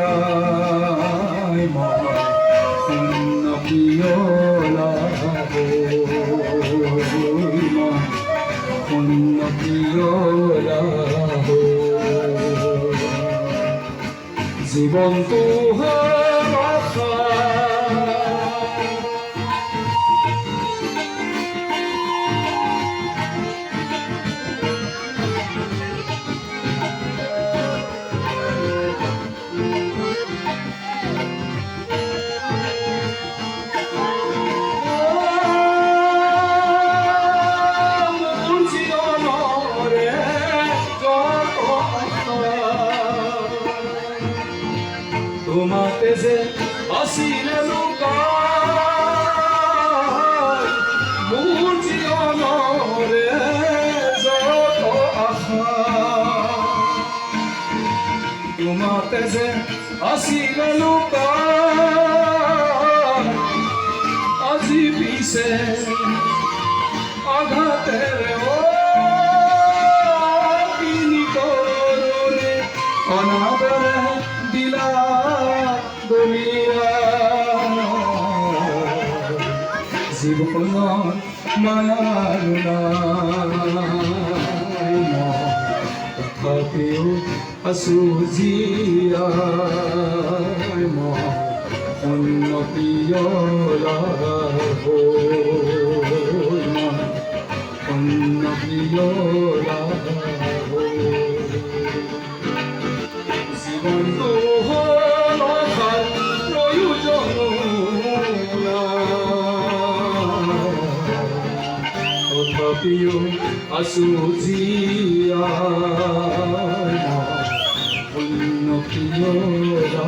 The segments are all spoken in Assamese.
আছুজিয়াই মই শূন্য পিয়লা শূন্য পিয়লা জীৱনটো আশা তোমাতে যে আছিলে লুকাই মোৰ জীৱনৰে যত আশা তোমাতে যে আছিলে লুকাই আজি পিছে আঘাতেৰে কিনি কৰোৰে অনাদৰে দিলা জীৱনৰ মায়াৰ নাই তথাপিও আছো জীয়াই মই অন্য পিয়লা অন্য পিয়লা জীৱনটো তথাপিও আছো জীয়াই অন্য পিয়লা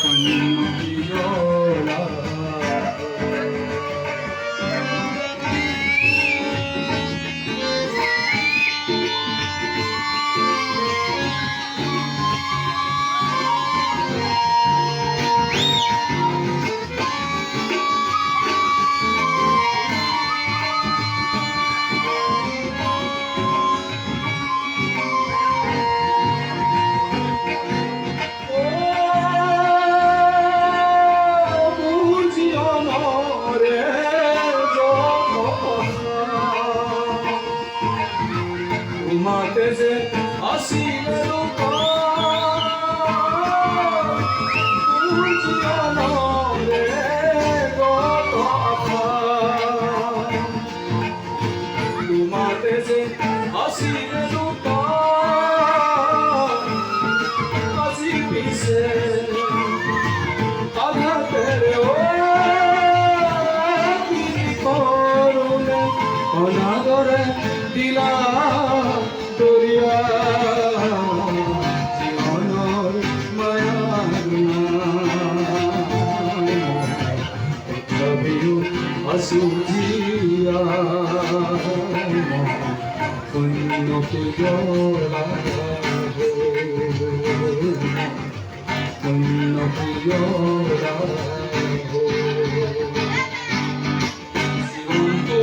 অন্য পিয়লা তোমাতে যে আছিলে লুকাই জীৱনৰে যত আশা তোমাতে যে আছিলে লুকাই আজি পিছে আঘাতেৰে কিনি কৰোৰে অনাদৰে দিলা দৰিয়া জীৱনৰ মায়াৰ নাই তথাপিও আছো জীয়াই শূন্য পিয়লা শূন্য পিয়লা জীৱনটো